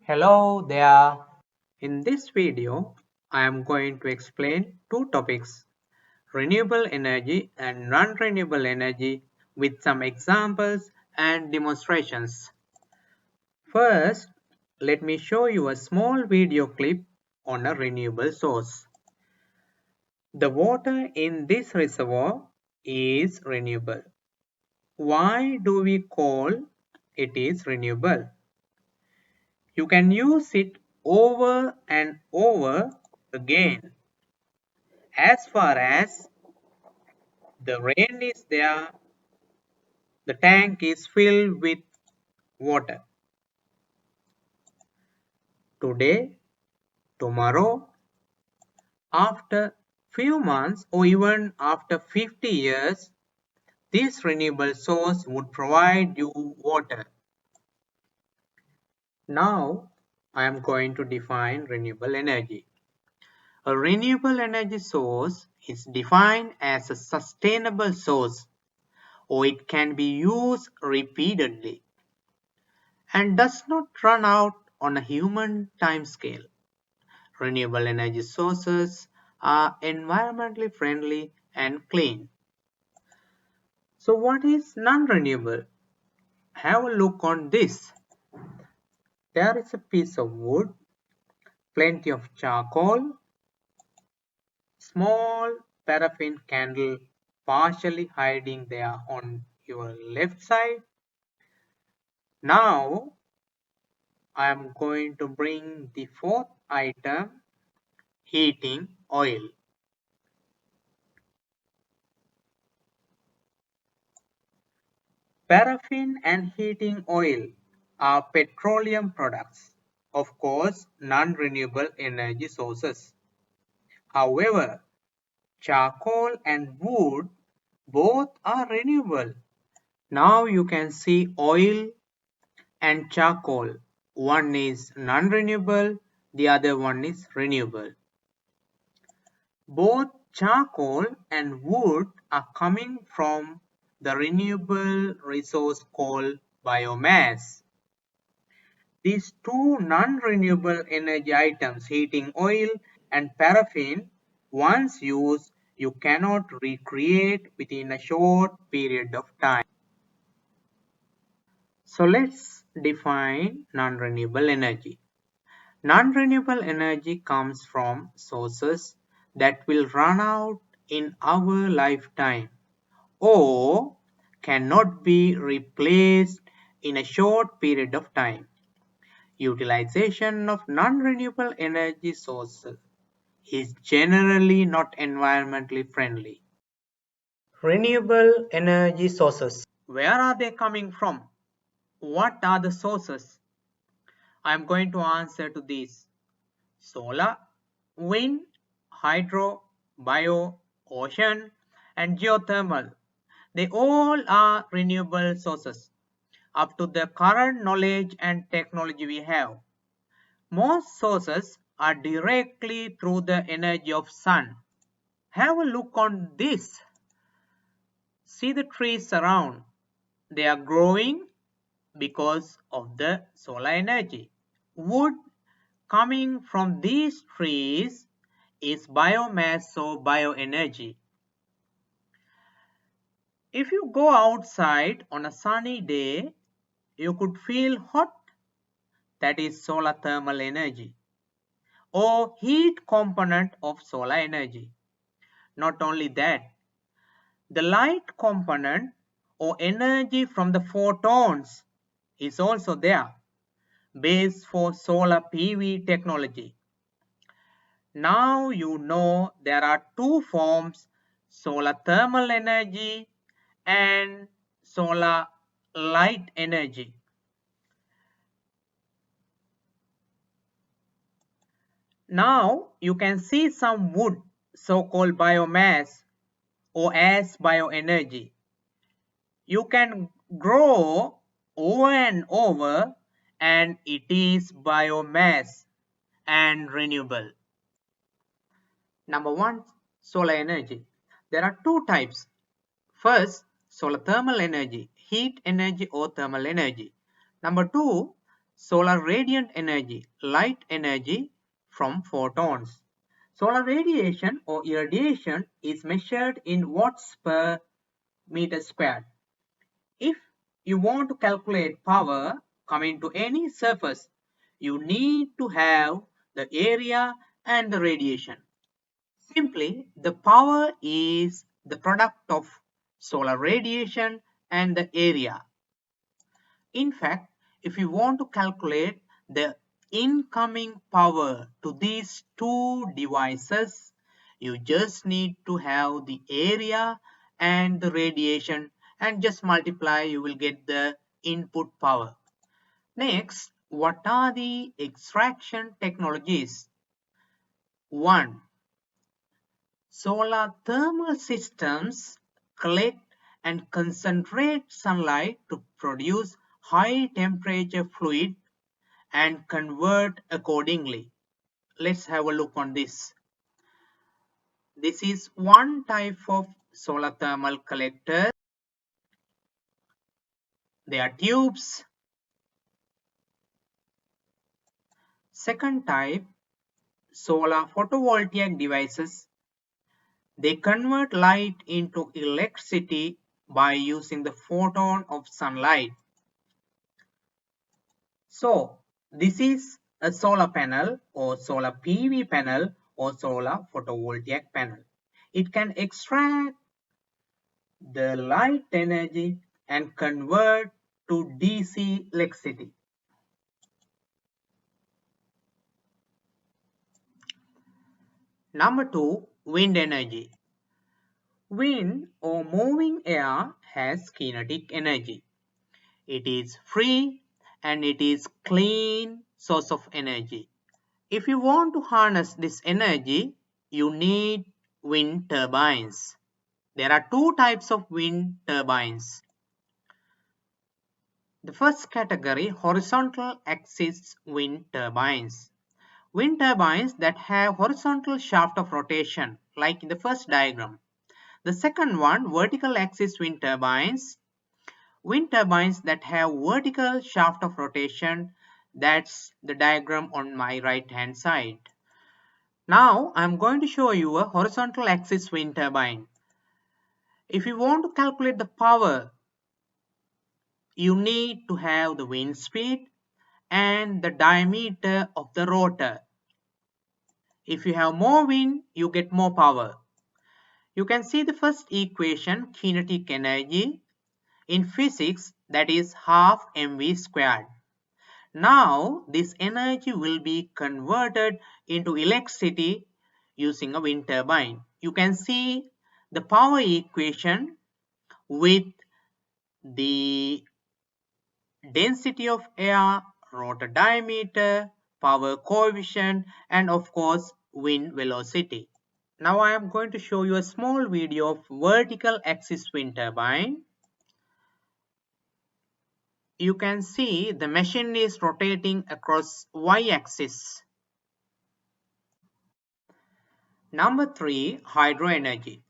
Hello there. In this video, I am going to explain two topics, renewable energy and non-renewable energy with some examples and demonstrations. First, let me show you a small video clip on a renewable source. The water in this reservoir is renewable. Why do we call it is renewable? You can use it over and over again. As far as the rain is there, the tank is filled with water. Today, tomorrow, after few months or even after 50 years, this renewable source would provide you water. Now, I am going to define renewable energy. A renewable energy source is defined as a sustainable source, or it can be used repeatedly and does not run out on a human timescale. Renewable energy sources are environmentally friendly and clean. So what is non-renewable? Have a look on this. There is a piece of wood, plenty of charcoal, small paraffin candle partially hiding there on your left side. Now I am going to bring the fourth item, heating oil. Paraffin and heating oil are petroleum products, of course non-renewable energy sources. However, charcoal and wood both are renewable. Now you can see oil and charcoal. One is non-renewable, the other one is renewable. Both charcoal and wood are coming from the renewable resource called biomass. These two non-renewable energy items, heating oil and paraffin, once used, you cannot recreate within a short period of time. So let's define non-renewable energy. Non-renewable energy comes from sources that will run out in our lifetime or cannot be replaced in a short period of time. Utilization of non-renewable energy sources is generally not environmentally friendly. Renewable energy sources. Where are they coming from? What are the sources? I am going to answer to these. Solar, wind, hydro, bio, ocean, and geothermal. They all are renewable sources up to the current knowledge and technology we have. Most sources are directly through the energy of sun. Have a look on this. See the trees around. They are growing because of the solar energy. Wood coming from these trees is biomass or bioenergy. If you go outside on a sunny day, you could feel hot. That is solar thermal energy or heat component of solar energy. Not only that, the light component or energy from the photons is also there, base for solar PV technology. Now you know there are two forms, solar thermal energy and solar light energy. Now you can see some wood, so-called biomass or as bioenergy. You can grow over and over and it is biomass and renewable. Number one, solar energy. There are two types. First, solar thermal energy, heat energy or thermal energy. Number two, Solar radiant energy, light energy from photons. Solar radiation or irradiation is measured in watts per meter squared. If you want to calculate power coming to any surface, you need to have the area and the radiation. Simply, the power is the product of solar radiation and the area. In fact, if you want to calculate the incoming power to these two devices, you just need to have the area and the radiation and just multiply, you will get the input power. Next, what are the extraction technologies? 1. Solar thermal systems collect and concentrate sunlight to produce high temperature fluid and convert accordingly. Let's have a look on this. This is one type of solar thermal collector. They are tubes. Second type, solar photovoltaic devices. They convert light into electricity by using the photon of sunlight. So, this is a solar panel or solar PV panel or solar photovoltaic panel. It can extract the light energy and convert to DC electricity. Number 2, wind energy. Wind or moving air has kinetic energy. It is free and it is clean source of energy. If you want to harness this energy, you need wind turbines. There are two types of wind turbines. The first category, horizontal axis wind turbines. Wind turbines that have horizontal shaft of rotation, like in the first diagram. The second one, vertical axis wind turbines. Wind turbines that have vertical shaft of rotation, that's the diagram on my right hand side. Now I'm going to show you a horizontal axis wind turbine. If you want to calculate the power, you need to have the wind speed and the diameter of the rotor. If you have more wind, you get more power. You can see the first equation, kinetic energy. In physics, that is half mv squared. Now, this energy will be converted into electricity using a wind turbine. You can see the power equation with the density of air, rotor diameter, power coefficient, and of course wind velocity. Now I am going to show you a small video of vertical axis wind turbine. You can see the machine is rotating across y-axis. Number 3, hydro energy.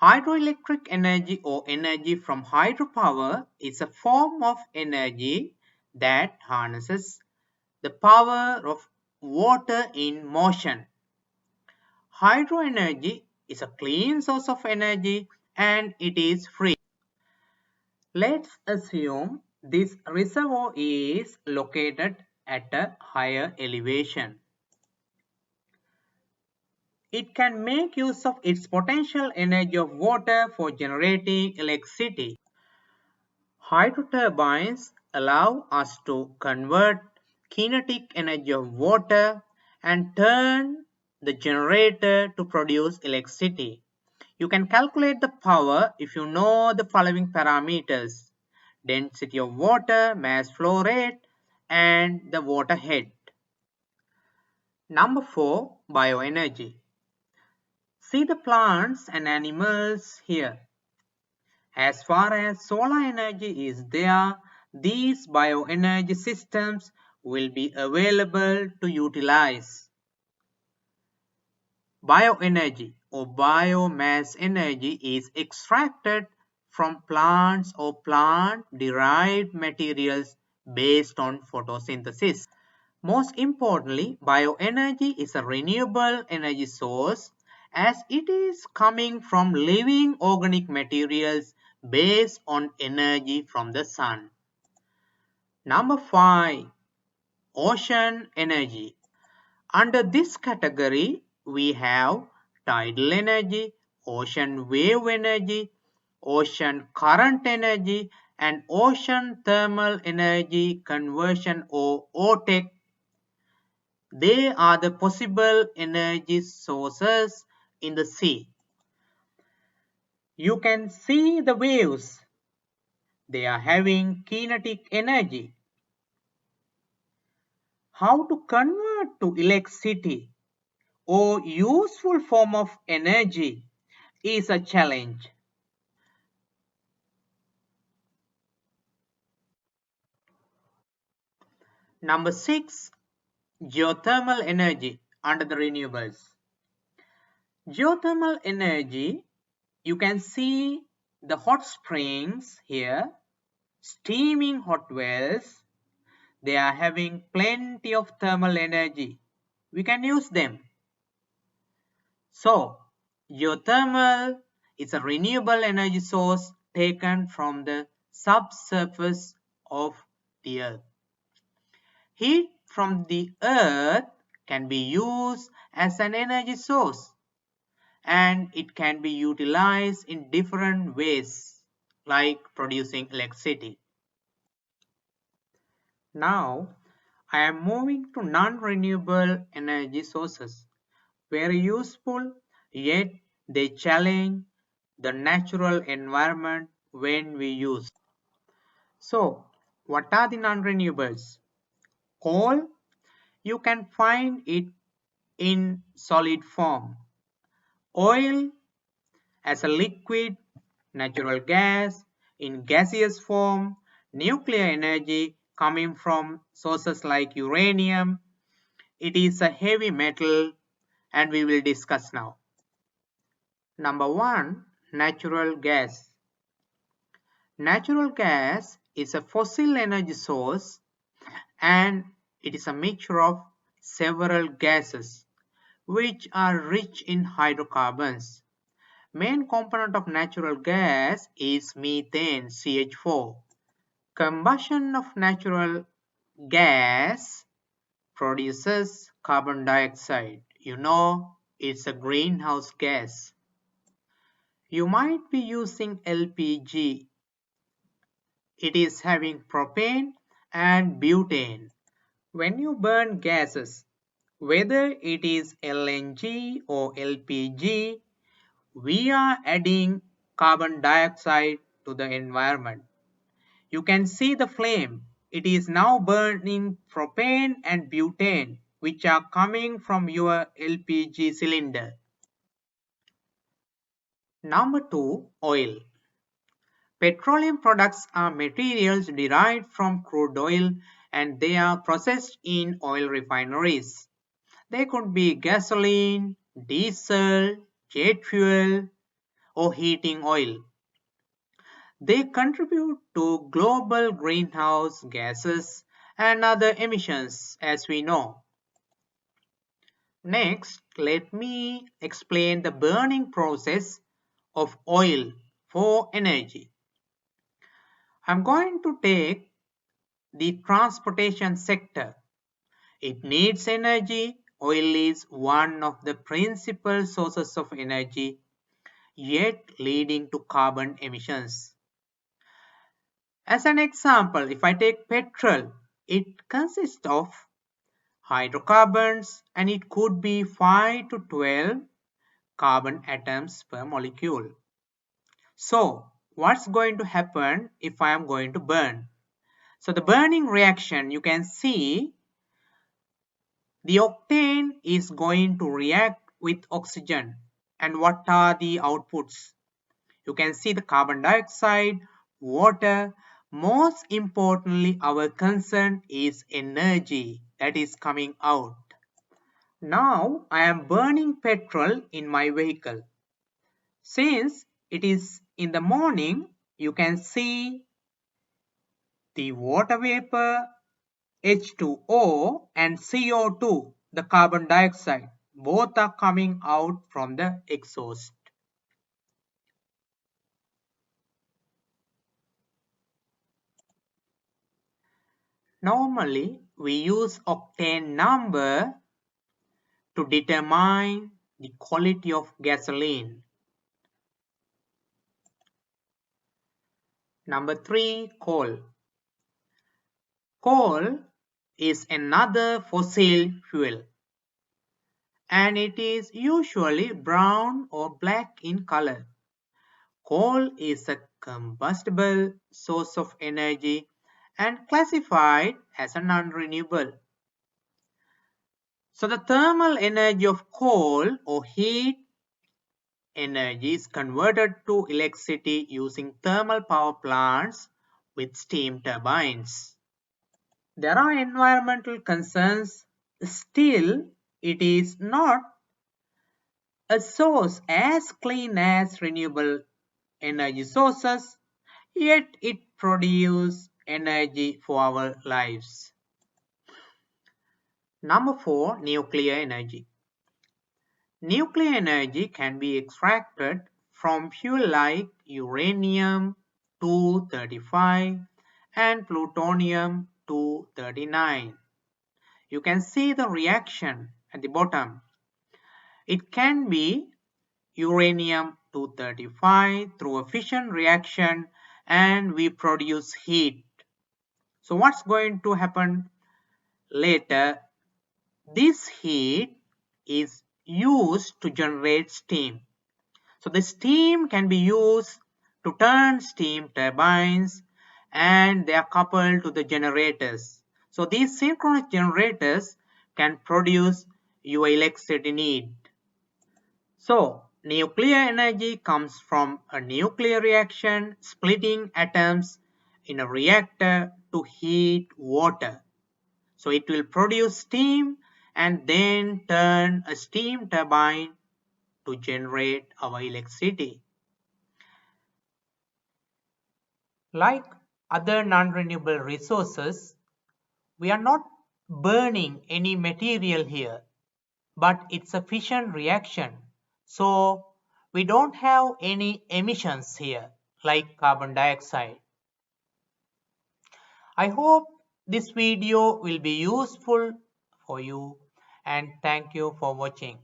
Hydroelectric energy or energy from hydropower is a form of energy that harnesses the power of water in motion. Hydro energy is a clean source of energy and it is free. Let's assume this reservoir is located at a higher elevation. It can make use of its potential energy of water for generating electricity. Hydroturbines allow us to convert kinetic energy of water and turn the generator to produce electricity. You can calculate the power if you know the following parameters: density of water, mass flow rate, and the water head. Number 4, bioenergy. See the plants and animals here. As far as solar energy is there, these bioenergy systems will be available to utilize. Bioenergy or biomass energy is extracted from plants or plant-derived materials based on photosynthesis. Most importantly, bioenergy is a renewable energy source as it is coming from living organic materials based on energy from the sun. Number 5. Ocean energy. Under this category, we have tidal energy, ocean wave energy, ocean current energy, and ocean thermal energy conversion or OTEC. They are the possible energy sources in the sea. You can see the waves. They are having kinetic energy. How to convert to electricity or useful form of energy is a challenge. Number 6. Geothermal energy under the renewables. Geothermal energy, you can see the hot springs here, steaming hot wells. They are having plenty of thermal energy. We can use them. So, geothermal is a renewable energy source taken from the subsurface of the earth. Heat from the earth can be used as an energy source and it can be utilized in different ways like producing electricity. Now, I am moving to non-renewable energy sources. Very useful, yet they challenge the natural environment when we use. So, what are the non-renewables? Coal, you can find it in solid form. Oil as a liquid, natural gas in gaseous form, nuclear energy coming from sources like uranium. It is a heavy metal and we will discuss now. Number 1. Natural gas. Natural gas is a fossil energy source and it is a mixture of several gases which are rich in hydrocarbons. Main component of natural gas is methane CH4. Combustion of natural gas produces carbon dioxide. You know, it's a greenhouse gas. You might be using LPG. It is having propane and butane. When you burn gases, whether it is LNG or LPG, we are adding carbon dioxide to the environment. You can see the flame. It is now burning propane and butane, which are coming from your LPG cylinder. Number 2, oil. Petroleum products are materials derived from crude oil and they are processed in oil refineries. They could be gasoline, diesel, jet fuel, or heating oil. They contribute to global greenhouse gases and other emissions, as we know. Next, let me explain the burning process of oil for energy. I'm going to take the transportation sector. It needs energy. Oil is one of the principal sources of energy, yet leading to carbon emissions. As an example, if I take petrol, it consists of hydrocarbons and it could be 5 to 12 carbon atoms per molecule. So, what's going to happen if I am going to burn? So, the burning reaction, you can see the octane is going to react with oxygen. And what are the outputs? You can see the carbon dioxide, water. Most importantly, our concern is energy that is coming out. Now I am burning petrol in my vehicle. Since it is in the morning, you can see The water vapor, H2O, and CO2, the carbon dioxide, both are coming out from the exhaust. Normally, we use octane number to determine the quality of gasoline. Number 3, coal. Coal is another fossil fuel, and it is usually brown or black in color. Coal is a combustible source of energy and classified as a non-renewable. So the thermal energy of coal or heat energy is converted to electricity using thermal power plants with steam turbines. There are environmental concerns. Still, it is not a source as clean as renewable energy sources, yet it produces energy for our lives. Number 4, nuclear energy. Nuclear energy can be extracted from fuel like uranium 235 and plutonium 239. You can see the reaction at the bottom. It can be uranium 235 through a fission reaction and we produce heat. So what's going to happen later? This heat is used to generate steam. So the steam can be used to turn steam turbines and they are coupled to the generators. So these synchronous generators can produce your electricity need. So nuclear energy comes from a nuclear reaction splitting atoms in a reactor to heat water. So it will produce steam and then turn a steam turbine to generate our electricity. Like other non-renewable resources, we are not burning any material here, but it's a fission reaction. So we don't have any emissions here like carbon dioxide. I hope this video will be useful for you and thank you for watching.